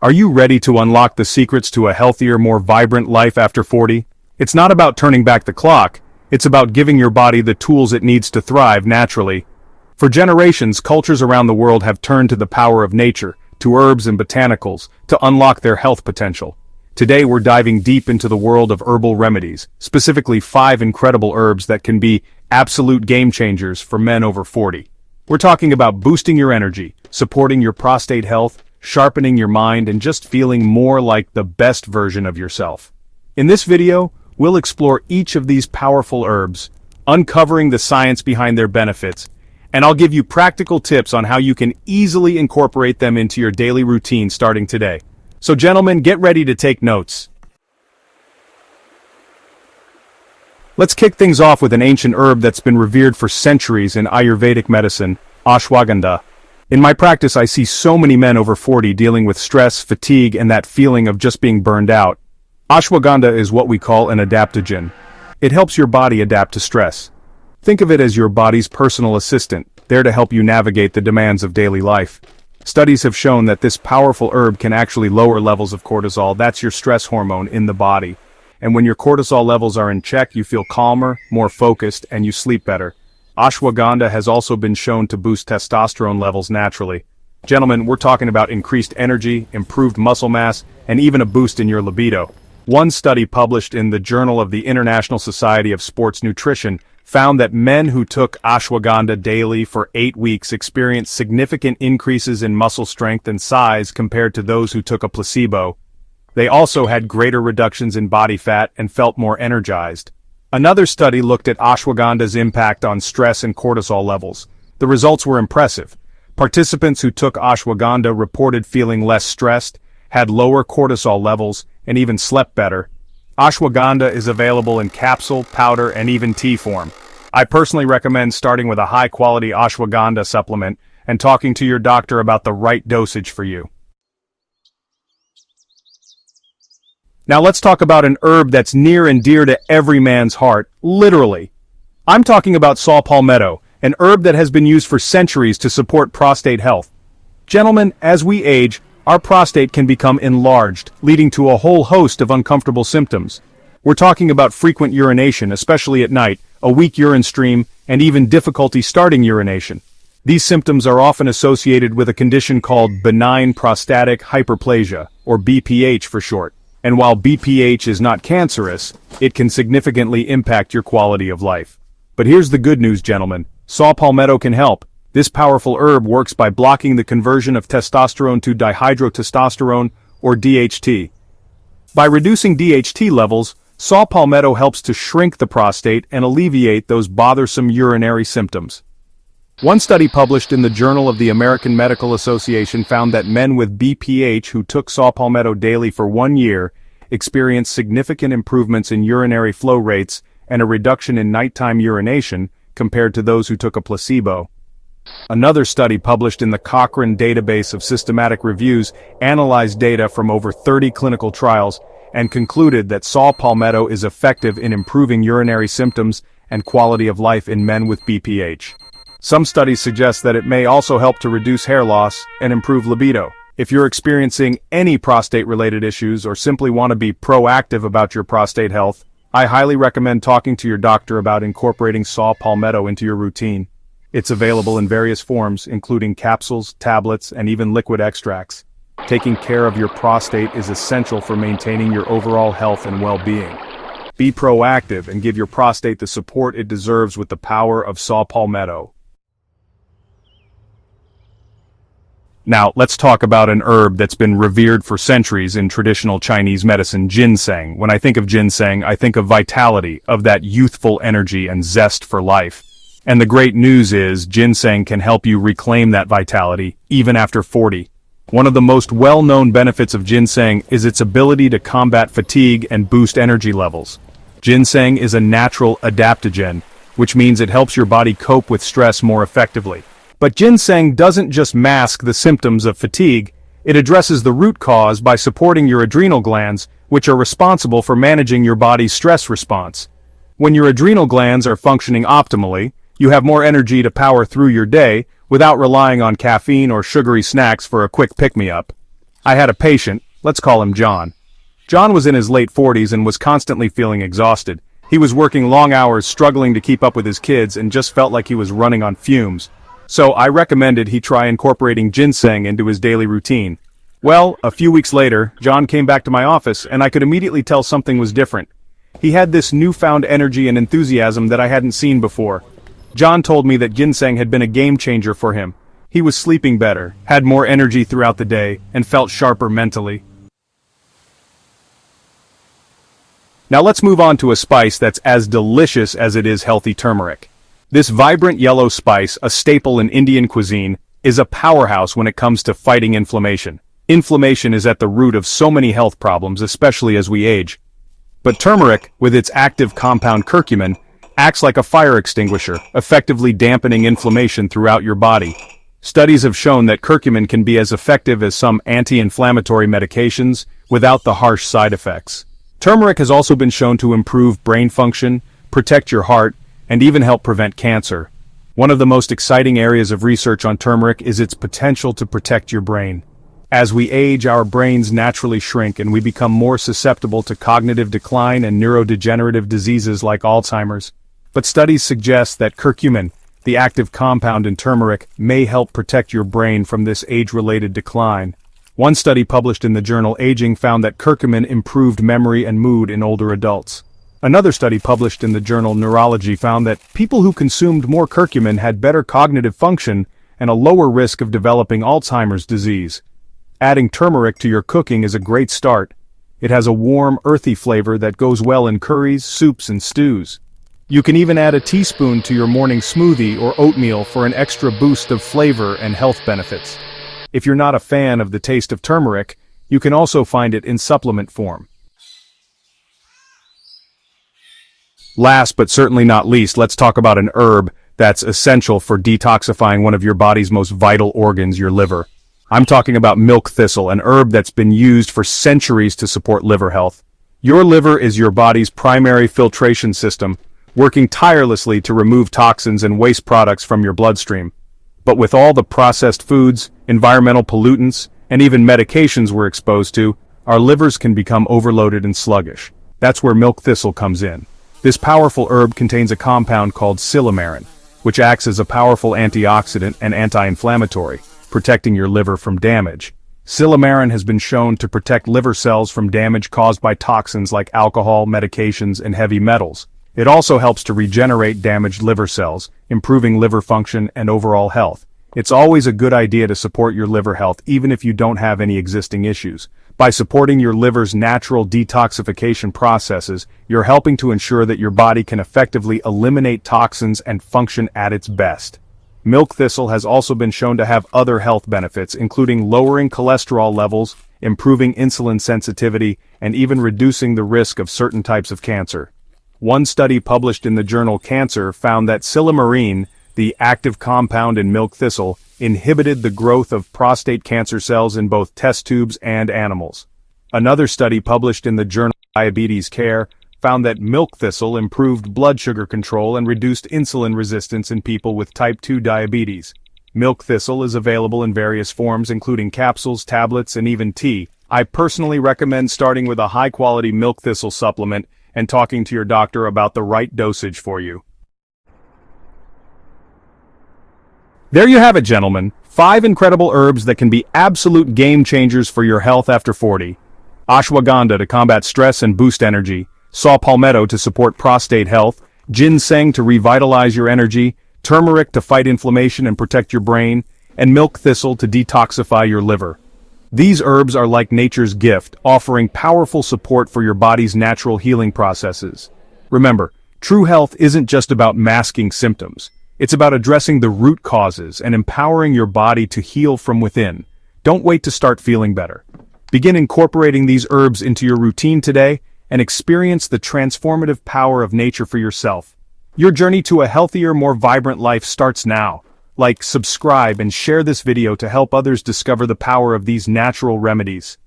Are you ready to unlock the secrets to a healthier, more vibrant life after 40? It's not about turning back the clock, it's about giving your body the tools it needs to thrive naturally. For generations, cultures around the world have turned to the power of nature, to herbs and botanicals, to unlock their health potential. Today we're diving deep into the world of herbal remedies, specifically 5 incredible herbs that can be absolute game changers for men over 40. We're talking about boosting your energy, supporting your prostate health, sharpening your mind, and just feeling more like the best version of yourself. In this video, we'll explore each of these powerful herbs, uncovering the science behind their benefits, and I'll give you practical tips on how you can easily incorporate them into your daily routine starting today. So gentlemen, get ready to take notes. Let's kick things off with an ancient herb that's been revered for centuries in Ayurvedic medicine, ashwagandha. In my practice, I see so many men over 40 dealing with stress, fatigue, and that feeling of just being burned out. Ashwagandha is what we call an adaptogen. It helps your body adapt to stress. Think of it as your body's personal assistant, there to help you navigate the demands of daily life. Studies have shown that this powerful herb can actually lower levels of cortisol, that's your stress hormone in the body. And when your cortisol levels are in check, you feel calmer, more focused, and you sleep better. Ashwagandha has also been shown to boost testosterone levels naturally. Gentlemen, we're talking about increased energy, improved muscle mass, and even a boost in your libido. One study published in the Journal of the International Society of Sports Nutrition found that men who took ashwagandha daily for 8 weeks experienced significant increases in muscle strength and size compared to those who took a placebo. They also had greater reductions in body fat and felt more energized. Another study looked at ashwagandha's impact on stress and cortisol levels. The results were impressive. Participants who took ashwagandha reported feeling less stressed, had lower cortisol levels, and even slept better. Ashwagandha is available in capsule, powder, and even tea form. I personally recommend starting with a high-quality ashwagandha supplement and talking to your doctor about the right dosage for you. Now let's talk about an herb that's near and dear to every man's heart, literally. I'm talking about saw palmetto, an herb that has been used for centuries to support prostate health. Gentlemen, as we age, our prostate can become enlarged, leading to a whole host of uncomfortable symptoms. We're talking about frequent urination, especially at night, a weak urine stream, and even difficulty starting urination. These symptoms are often associated with a condition called benign prostatic hyperplasia, or BPH for short. And while BPH is not cancerous, it can significantly impact your quality of life. But here's the good news, gentlemen. Saw palmetto can help. This powerful herb works by blocking the conversion of testosterone to dihydrotestosterone, or DHT. By reducing DHT levels, saw palmetto helps to shrink the prostate and alleviate those bothersome urinary symptoms. One study published in the Journal of the American Medical Association found that men with BPH who took saw palmetto daily for 1 year experienced significant improvements in urinary flow rates and a reduction in nighttime urination compared to those who took a placebo. Another study published in the Cochrane Database of Systematic Reviews analyzed data from over 30 clinical trials and concluded that saw palmetto is effective in improving urinary symptoms and quality of life in men with BPH. Some studies suggest that it may also help to reduce hair loss and improve libido. If you're experiencing any prostate-related issues or simply want to be proactive about your prostate health, I highly recommend talking to your doctor about incorporating saw palmetto into your routine. It's available in various forms, including capsules, tablets, and even liquid extracts. Taking care of your prostate is essential for maintaining your overall health and well-being. Be proactive and give your prostate the support it deserves with the power of saw palmetto. Now, let's talk about an herb that's been revered for centuries in traditional Chinese medicine, ginseng. When I think of ginseng, I think of vitality, of that youthful energy and zest for life. And the great news is, ginseng can help you reclaim that vitality, even after 40. One of the most well-known benefits of ginseng is its ability to combat fatigue and boost energy levels. Ginseng is a natural adaptogen, which means it helps your body cope with stress more effectively. But ginseng doesn't just mask the symptoms of fatigue, it addresses the root cause by supporting your adrenal glands, which are responsible for managing your body's stress response. When your adrenal glands are functioning optimally, you have more energy to power through your day without relying on caffeine or sugary snacks for a quick pick-me-up. I had a patient, let's call him John. John was in his late 40s and was constantly feeling exhausted. He was working long hours, struggling to keep up with his kids, and just felt like he was running on fumes. So I recommended he try incorporating ginseng into his daily routine. Well, a few weeks later, John came back to my office, and I could immediately tell something was different. He had this newfound energy and enthusiasm that I hadn't seen before. John told me that ginseng had been a game changer for him. He was sleeping better, had more energy throughout the day, and felt sharper mentally. Now let's move on to a spice that's as delicious as it is healthy: turmeric. This vibrant yellow spice, a staple in Indian cuisine, is a powerhouse when it comes to fighting inflammation. Inflammation is at the root of so many health problems, especially as we age. But turmeric, with its active compound curcumin, acts like a fire extinguisher, effectively dampening inflammation throughout your body. Studies have shown that curcumin can be as effective as some anti-inflammatory medications without the harsh side effects. Turmeric has also been shown to improve brain function, protect your heart, and even help prevent cancer. One of the most exciting areas of research on turmeric is its potential to protect your brain. As we age, our brains naturally shrink and we become more susceptible to cognitive decline and neurodegenerative diseases like Alzheimer's. But studies suggest that curcumin, the active compound in turmeric, may help protect your brain from this age-related decline. One study published in the journal Aging found that curcumin improved memory and mood in older adults. Another study published in the journal Neurology found that people who consumed more curcumin had better cognitive function and a lower risk of developing Alzheimer's disease. Adding turmeric to your cooking is a great start. It has a warm, earthy flavor that goes well in curries, soups, and stews. You can even add a teaspoon to your morning smoothie or oatmeal for an extra boost of flavor and health benefits. If you're not a fan of the taste of turmeric, you can also find it in supplement form. Last but certainly not least, let's talk about an herb that's essential for detoxifying one of your body's most vital organs, your liver. I'm talking about milk thistle, an herb that's been used for centuries to support liver health. Your liver is your body's primary filtration system, working tirelessly to remove toxins and waste products from your bloodstream. But with all the processed foods, environmental pollutants, and even medications we're exposed to, our livers can become overloaded and sluggish. That's where milk thistle comes in. This powerful herb contains a compound called silymarin, which acts as a powerful antioxidant and anti-inflammatory, protecting your liver from damage. Silymarin has been shown to protect liver cells from damage caused by toxins like alcohol, medications, and heavy metals. It also helps to regenerate damaged liver cells, improving liver function and overall health. It's always a good idea to support your liver health even if you don't have any existing issues. By supporting your liver's natural detoxification processes, you're helping to ensure that your body can effectively eliminate toxins and function at its best. Milk thistle has also been shown to have other health benefits, including lowering cholesterol levels, improving insulin sensitivity, and even reducing the risk of certain types of cancer. One study published in the journal Cancer found that silymarin, the active compound in milk thistle, inhibited the growth of prostate cancer cells in both test tubes and animals. Another study published in the journal Diabetes Care found that milk thistle improved blood sugar control and reduced insulin resistance in people with type 2 diabetes. Milk thistle is available in various forms, including capsules, tablets, and even tea. I personally recommend starting with a high-quality milk thistle supplement and talking to your doctor about the right dosage for you. There you have it, gentlemen. 5 incredible herbs that can be absolute game changers for your health after 40. Ashwagandha to combat stress and boost energy, saw palmetto to support prostate health, ginseng to revitalize your energy, turmeric to fight inflammation and protect your brain, and milk thistle to detoxify your liver. These herbs are like nature's gift, offering powerful support for your body's natural healing processes. Remember, true health isn't just about masking symptoms. It's about addressing the root causes and empowering your body to heal from within. Don't wait to start feeling better. Begin incorporating these herbs into your routine today and experience the transformative power of nature for yourself. Your journey to a healthier, more vibrant life starts now. Like, subscribe, and share this video to help others discover the power of these natural remedies.